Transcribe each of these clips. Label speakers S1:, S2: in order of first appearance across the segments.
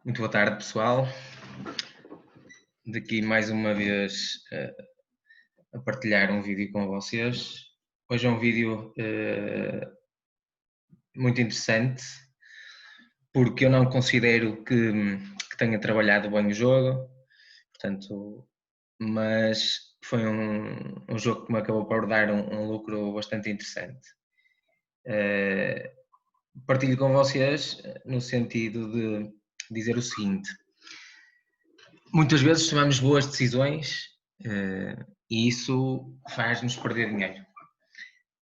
S1: Muito boa tarde, pessoal. Daqui mais uma vez a partilhar um vídeo com vocês. Hoje é um vídeo muito interessante porque eu não considero que tenha trabalhado bem o jogo, portanto, mas foi um jogo que me acabou por dar um lucro bastante interessante. Partilho com vocês no sentido de dizer o seguinte: muitas vezes tomamos boas decisões e isso faz-nos perder dinheiro.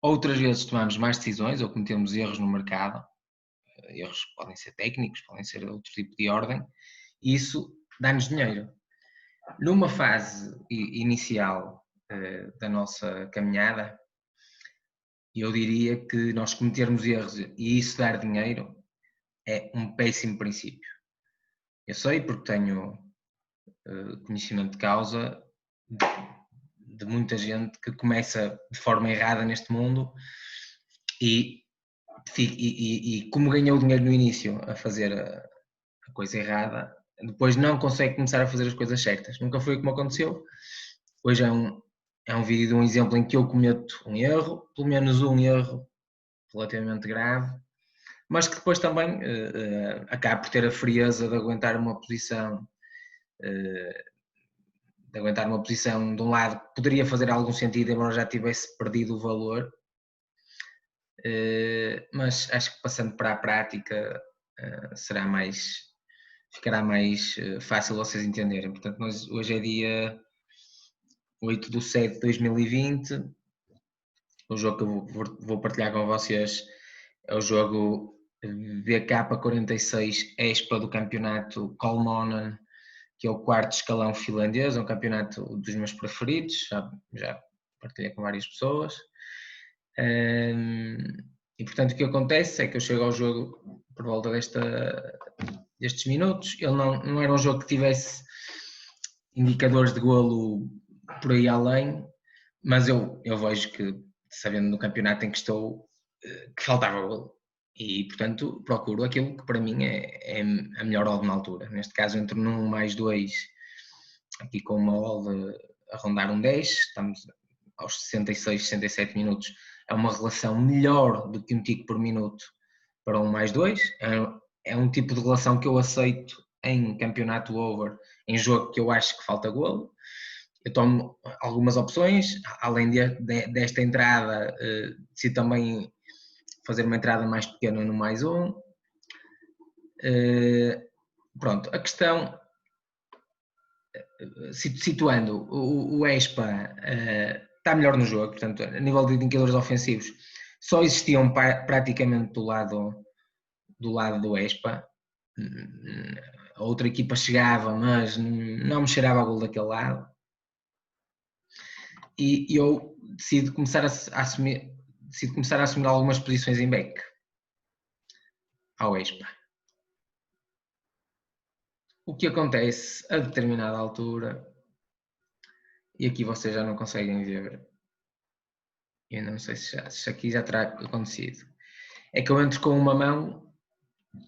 S1: Outras vezes tomamos más decisões ou cometemos erros no mercado, erros que podem ser técnicos, podem ser de outro tipo de ordem, e isso dá-nos dinheiro. Numa fase inicial da nossa caminhada, eu diria que nós cometermos erros e isso dar dinheiro é um péssimo princípio. Eu sei porque tenho conhecimento de causa de muita gente que começa de forma errada neste mundo e como ganhou dinheiro no início a fazer a coisa errada, depois não consegue começar a fazer as coisas certas. Nunca foi como aconteceu. Hoje é um vídeo de um exemplo em que eu cometo um erro, pelo menos um erro relativamente grave, mas que depois também acaba por ter a frieza de aguentar uma posição de um lado que poderia fazer algum sentido, embora já tivesse perdido o valor, mas acho que passando para a prática ficará mais fácil vocês entenderem. Portanto, hoje é dia 8 de 7 de 2020, o jogo que eu vou partilhar com vocês é o jogo VK46 ESPA do campeonato Kolmonen, que é o quarto escalão finlandês, é um campeonato dos meus preferidos, já partilhei com várias pessoas. E portanto o que acontece é que eu chego ao jogo por volta destes minutos. Ele não era um jogo que tivesse indicadores de golo por aí além, mas eu vejo que, sabendo no campeonato em que estou, que faltava golo. E portanto procuro aquilo que para mim é a melhor odd na altura. Neste caso entro num +2, aqui com uma odd a rondar um 10, estamos aos 66, 67 minutos, é uma relação melhor do que um tico por minuto para um +2, é um tipo de relação que eu aceito em campeonato over, em jogo que eu acho que falta golo. Eu tomo algumas opções, além desta entrada, decido também fazer uma entrada mais pequena no +1. Pronto, a questão, situando, o ESPA está melhor no jogo, portanto, a nível de indicadores ofensivos, só existiam praticamente do lado do ESPA. A outra equipa chegava, mas não me cheirava a gol daquele lado. E eu decido começar a assumir algumas posições em back ao ESPA. O que acontece a determinada altura, e aqui vocês já não conseguem ver, eu não sei se aqui já terá acontecido, é que eu entro com uma mão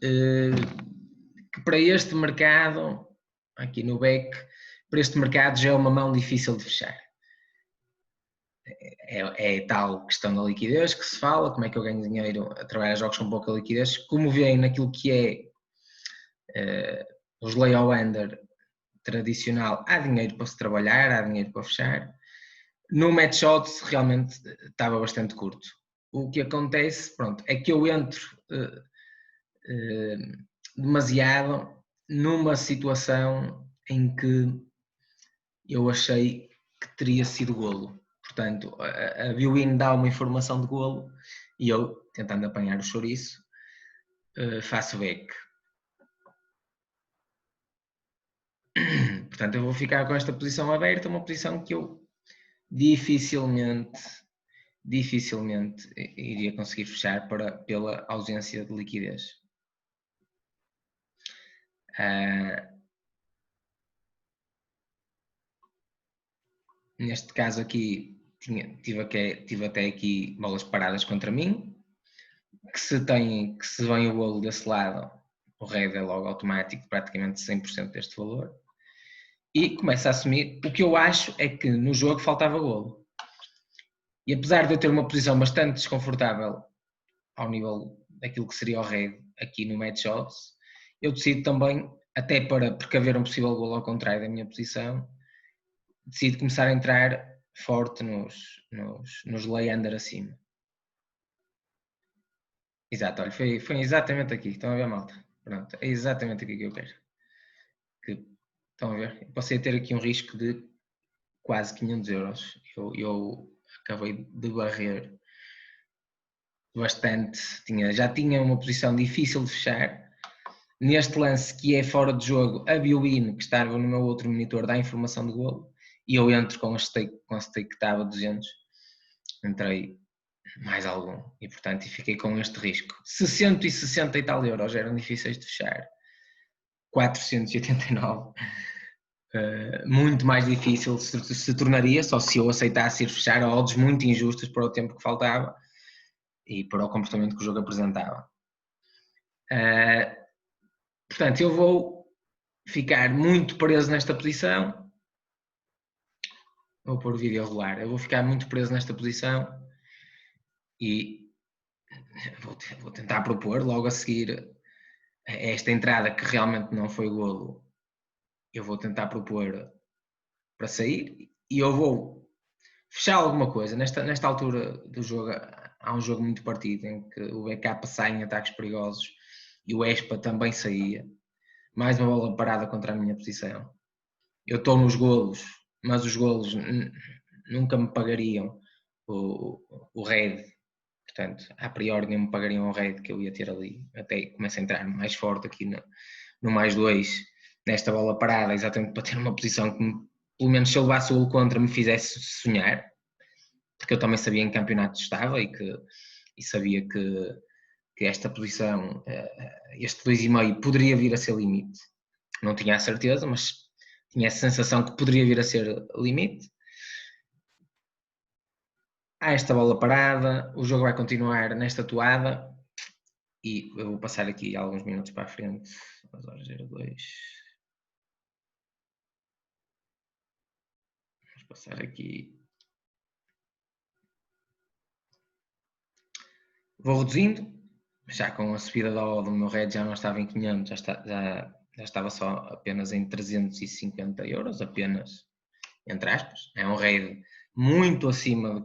S1: que para este mercado, aqui no back, para este mercado já é uma mão difícil de fechar. É tal questão da liquidez que se fala, como é que eu ganho dinheiro a trabalhar jogos com pouca liquidez, como veem naquilo que é os lay ao under tradicional, há dinheiro para se trabalhar, há dinheiro para fechar. No match odds realmente estava bastante curto. O que acontece, pronto, é que eu entro demasiado numa situação em que eu achei que teria sido golo. Portanto, a viewin dá uma informação de golo e eu, tentando apanhar o chouriço, faço back. Portanto, eu vou ficar com esta posição aberta, uma posição que eu dificilmente iria conseguir fechar pela ausência de liquidez. Neste caso aqui tive até aqui bolas paradas contra mim, que se vem o golo desse lado, o RED é logo automático, praticamente 100% deste valor. E começa a assumir. O que eu acho é que no jogo faltava golo. E apesar de eu ter uma posição bastante desconfortável ao nível daquilo que seria o RED aqui no Match Odds, eu decido também, até para precaver um possível golo ao contrário da minha posição, decido começar a entrar forte nos lay under acima. Exato, olha, foi exatamente aqui. Estão a ver, malta? Pronto, é exatamente aqui que eu quero. Estão a ver? Eu passei a ter aqui um risco de quase 500 euros. Eu acabei de barrer bastante. Já tinha uma posição difícil de fechar. Neste lance que é fora de jogo, a Biwin, que estava no meu outro monitor, dá informação de golo. E eu entro com a stake que estava 200. Entrei mais algum. E portanto fiquei com este risco. 660 e tal euros eram difíceis de fechar. 489. Muito mais difícil se tornaria só se eu aceitasse ir fechar a odds muito injustas para o tempo que faltava e para o comportamento que o jogo apresentava. Portanto, eu vou ficar muito preso nesta posição. Vou pôr o vídeo a rolar. Eu vou ficar muito preso nesta posição e vou tentar propor logo a seguir esta entrada que realmente não foi golo. Eu vou tentar propor para sair e eu vou fechar alguma coisa. Nesta altura do jogo há um jogo muito partido em que o BK sai em ataques perigosos e o ESPA também saía. Mais uma bola parada contra a minha posição. Eu estou nos golos, mas os golos nunca me pagariam o RED. Portanto, a priori nem me pagariam o RED que eu ia ter ali. Até começo a entrar mais forte aqui no mais 2, nesta bola parada, exatamente para ter uma posição que, pelo menos se eu levasse o gol contra, me fizesse sonhar. Porque eu também sabia em que campeonato estava e sabia que esta posição, este 2,5 poderia vir a ser limite. Não tinha a certeza, mas tinha a sensação que poderia vir a ser limite. Há esta bola parada, o jogo vai continuar nesta toada e eu vou passar aqui alguns minutos para a frente, às horas 02. Vamos passar aqui. Vou reduzindo, já com a subida do meu RED já não estava em 500, já estava só apenas em 350 euros, apenas, entre aspas. É um RED muito acima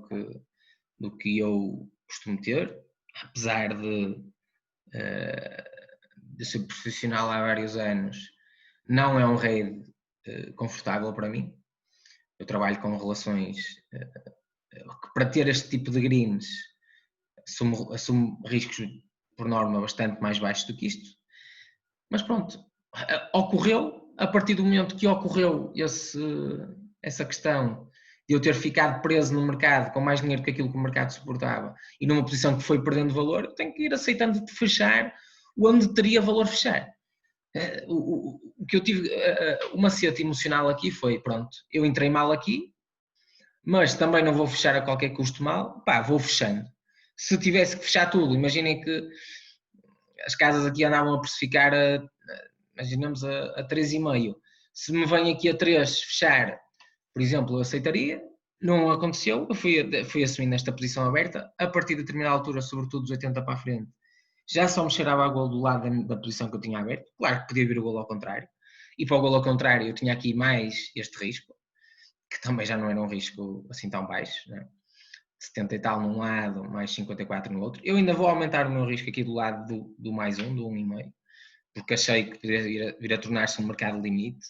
S1: do que eu costumo ter, apesar de ser profissional há vários anos, não é um RED confortável para mim. Eu trabalho com relações que para ter este tipo de greens assumo riscos por norma bastante mais baixos do que isto. Mas pronto, ocorreu, a partir do momento que ocorreu essa questão de eu ter ficado preso no mercado com mais dinheiro que aquilo que o mercado suportava e numa posição que foi perdendo valor, eu tenho que ir aceitando de fechar onde teria valor fechar. O que eu tive, o macete emocional aqui foi, pronto, eu entrei mal aqui, mas também não vou fechar a qualquer custo mal, pá, vou fechando. Se tivesse que fechar tudo, imaginem que as casas aqui andavam a precificar, imaginamos, a 3,5. Se me vem aqui a 3 fechar, por exemplo, eu aceitaria. Não aconteceu, eu fui assumindo esta posição aberta. A partir de determinada altura, sobretudo dos 80 para a frente, já só me cheirava a gol do lado da posição que eu tinha aberto. Claro que podia vir o gol ao contrário. E para o gol ao contrário, eu tinha aqui mais este risco, que também já não era um risco assim tão baixo, né? 70 e tal num lado, mais 54 no outro. Eu ainda vou aumentar o meu risco aqui do lado do mais 1, do 1,5, porque achei que poderia vir a tornar-se um mercado limite.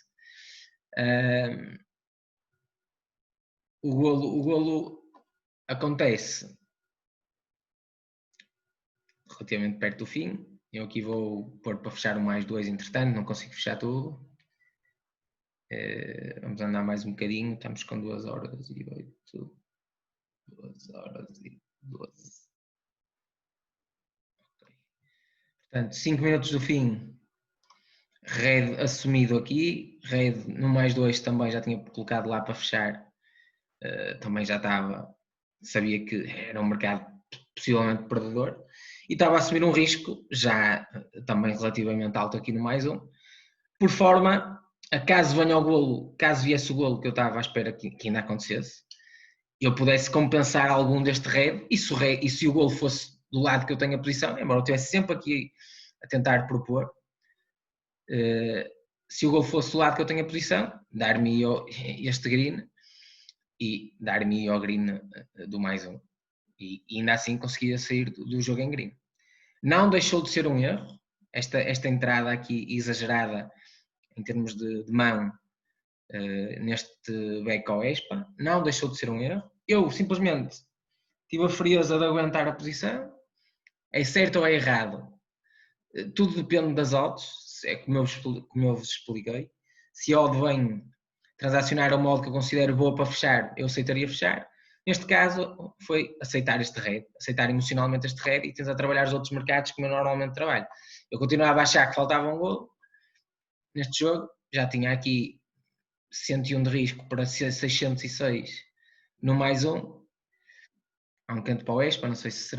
S1: O golo acontece relativamente perto do fim. Eu aqui vou pôr para fechar o mais 2, entretanto, não consigo fechar tudo. Vamos andar mais um bocadinho, estamos com 2 horas e 8. 2 horas e 12. Okay. Portanto, 5 minutos do fim, RED assumido aqui, RED no mais 2 também já tinha colocado lá para fechar, também já estava, sabia que era um mercado possivelmente perdedor. e estava a assumir um risco, já também relativamente alto aqui no mais um, por forma a caso venha o golo, caso viesse o golo que eu estava à espera que ainda acontecesse, eu pudesse compensar algum deste red, e se o golo fosse do lado que eu tenho a posição, embora eu estivesse sempre aqui a tentar propor, se o golo fosse do lado que eu tenho a posição, dar-me este green e dar-me ao green do mais um. E ainda assim conseguia sair do jogo em green. Não deixou de ser um erro, esta entrada aqui exagerada em termos de mão neste back ao ESPA, não deixou de ser um erro. Eu simplesmente tive a frieza de aguentar a posição, é certo ou é errado, tudo depende das odds, é como eu vos expliquei. Se a odd vem transacionar a um modo que eu considero boa para fechar, eu aceitaria fechar. Neste caso, foi aceitar este red, aceitar emocionalmente este red e tentar trabalhar os outros mercados como eu normalmente trabalho. Eu continuava a achar que faltava um golo neste jogo, já tinha aqui 101 de risco para 606 no mais um. Há um canto para o ESPA, não sei se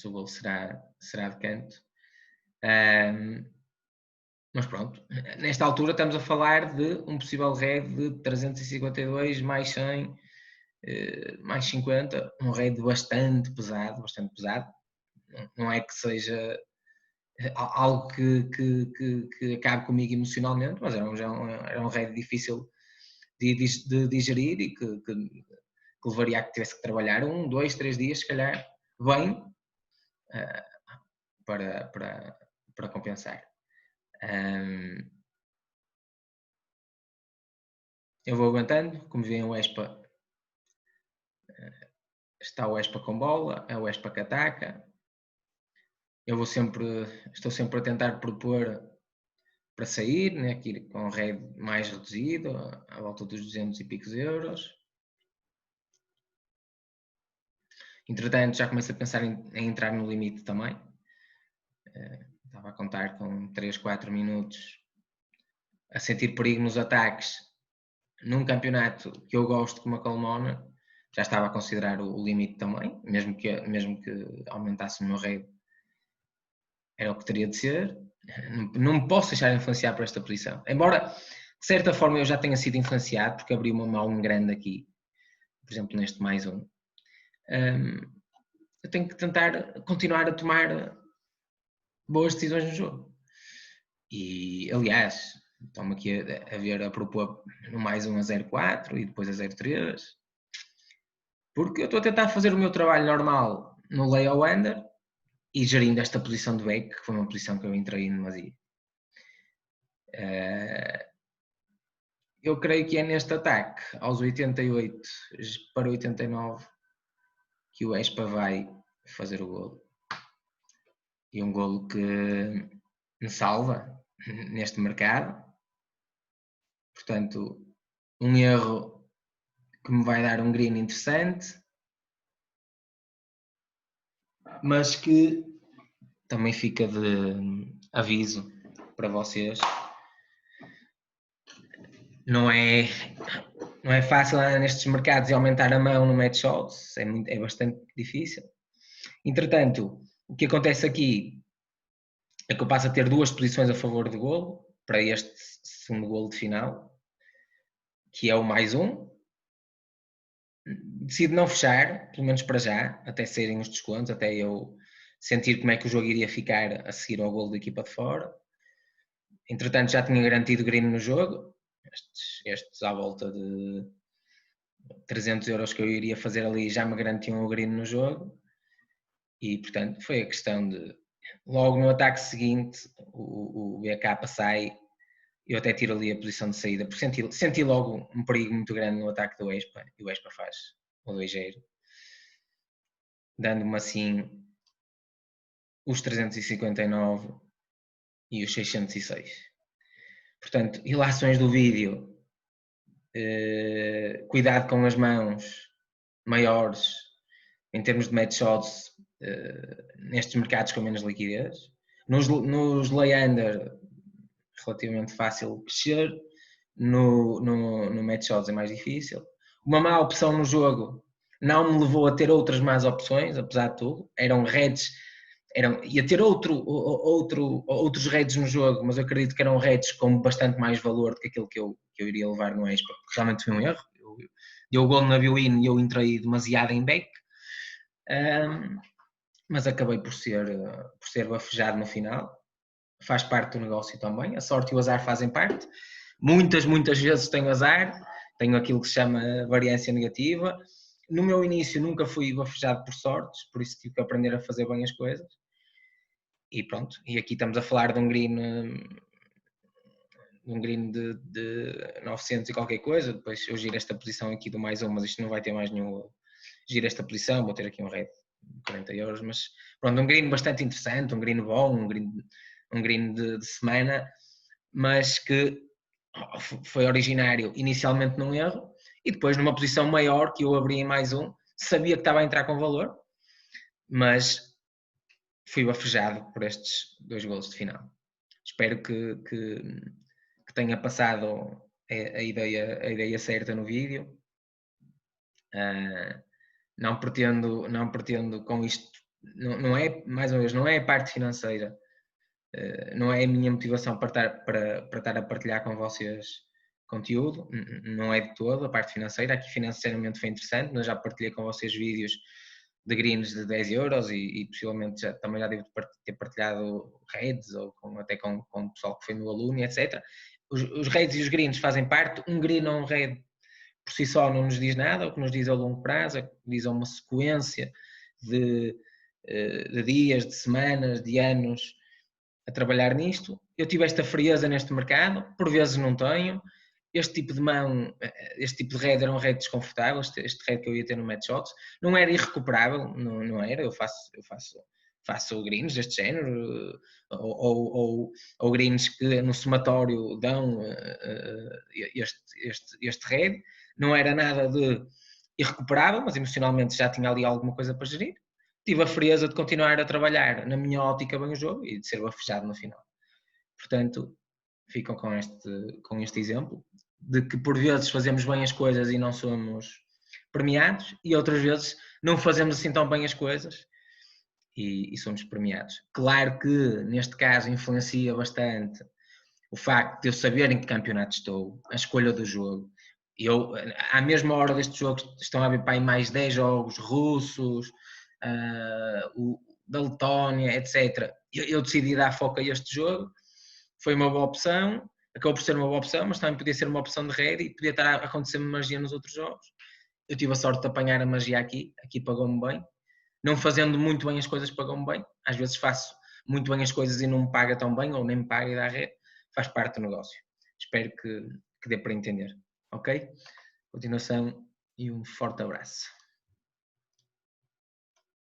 S1: o golo será de canto. Mas pronto, nesta altura estamos a falar de um possível RED de 352 mais 100 mais 50, um RED bastante pesado. Não é que seja algo que acabe comigo emocionalmente, mas era um RED difícil de digerir e que levaria a que tivesse que trabalhar 1, 2, 3 dias, se calhar, bem, para compensar. Eu vou aguentando, como veem o ESPA, está o ESPA com bola, é o ESPA que ataca. Eu estou sempre a tentar propor para sair, né, aqui com um RED mais reduzido, à volta dos 200 e picos euros. Entretanto, já começo a pensar em entrar no limite também. Estava a contar com 3, 4 minutos a sentir perigo nos ataques num campeonato que eu gosto como a Colmona. Já estava a considerar o limite também, mesmo que aumentasse o meu RED, era o que teria de ser. Não me posso deixar influenciar por esta posição. Embora, de certa forma, eu já tenha sido influenciado, porque abri uma mão grande aqui, por exemplo, neste mais um. Eu tenho que tentar continuar a tomar boas decisões no jogo. E, aliás, estamos aqui a propor no mais um a 0,4 e depois a 0,3. Porque eu estou a tentar fazer o meu trabalho normal no lay ao under e gerindo esta posição de back, que foi uma posição que eu entrei em demasia. Eu creio que é neste ataque, aos 88 para 89, que o ESPA vai fazer o golo. E um golo que me salva neste mercado. Portanto, um erro que me vai dar um green interessante, mas que também fica de aviso para vocês. Não é fácil nestes mercados aumentar a mão no match odds, é bastante difícil. Entretanto, o que acontece aqui é que eu passo a ter duas posições a favor do golo para este segundo golo de final, que é o mais um. Decido não fechar, pelo menos para já, até saírem os descontos, até eu sentir como é que o jogo iria ficar a seguir ao golo da equipa de fora. Entretanto, já tinha garantido green no jogo, estes à volta de 300 euros que eu iria fazer ali já me garantiam o green no jogo. E, portanto, foi a questão de, logo no ataque seguinte, o BK sai, eu até tiro ali a posição de saída, porque senti logo um perigo muito grande no ataque do ESPA, e o ESPA faz o 2-0, dando-me assim os 359 e os 606. Portanto, ilações do vídeo, cuidado com as mãos maiores, em termos de match odds, nestes mercados com menos liquidez. Nos lay-under, relativamente fácil crescer. No match odds é mais difícil. Uma má opção no jogo não me levou a ter outras más opções, apesar de tudo. Eram reds, ia ter outros reds no jogo, mas eu acredito que eram reds com bastante mais valor do que aquilo que eu iria levar no Expa, porque realmente foi um erro. Deu o gol na Violin e eu entrei demasiado em back, mas acabei por ser bafejado no final. Faz parte do negócio também, a sorte e o azar fazem parte. Muitas vezes tenho azar, tenho aquilo que se chama variância negativa. No meu início nunca fui bafejado por sortes, por isso tive que aprender a fazer bem as coisas. E pronto, e aqui estamos a falar de um green de 900 e qualquer coisa. Depois eu giro esta posição aqui do mais um, mas isto não vai ter mais nenhum. Giro esta posição, vou ter aqui um red de 40 euros, mas pronto, um green bastante interessante, um green bom, um green de semana, mas que foi originário inicialmente num erro e depois numa posição maior que eu abri em mais um, sabia que estava a entrar com valor, mas fui bafejado por estes 2 golos de final. Espero que tenha passado a ideia certa no vídeo. Não pretendo com isto, não é, mais uma vez, não é a parte financeira, não é a minha motivação para estar a partilhar com vocês conteúdo, não é de todo a parte financeira. Aqui financeiramente foi interessante, mas já partilhei com vocês vídeos de greens de 10 euros e possivelmente também já devo ter partilhado raids ou até com o pessoal que foi meu aluno, etc. Os raids e os greens fazem parte. Um green ou um raid por si só não nos diz nada, o que nos diz a longo prazo, diz uma sequência de dias, de semanas, de anos a trabalhar nisto. Eu tive esta frieza neste mercado, por vezes não tenho. Este tipo de mão, este tipo de rede era um rede desconfortável, este rede que eu ia ter no Match Shots, não era irrecuperável, não era. Eu faço greens deste género, ou greens que no somatório dão este rede. Não era nada de irrecuperável, mas emocionalmente já tinha ali alguma coisa para gerir. Tive a frieza de continuar a trabalhar na minha ótica bem o jogo e de ser bafejado no final. Portanto, ficam com este exemplo de que por vezes fazemos bem as coisas e não somos premiados, e outras vezes não fazemos assim tão bem as coisas e somos premiados. Claro que neste caso influencia bastante o facto de eu saber em que campeonato estou, a escolha do jogo. À mesma hora deste jogo estão a haver para aí mais 10 jogos russos, da Letónia, etc. Eu decidi dar foco a este jogo, foi uma boa opção, acabou por ser uma boa opção, mas também podia ser uma opção de rede e podia estar a acontecer magia nos outros jogos. Eu tive a sorte de apanhar a magia aqui pagou-me bem. Não fazendo muito bem as coisas pagou-me bem. Às vezes faço muito bem as coisas e não me paga tão bem, ou nem me paga e dá rede. Faz parte do negócio. Espero que dê para entender. Ok? Continuação e um forte abraço.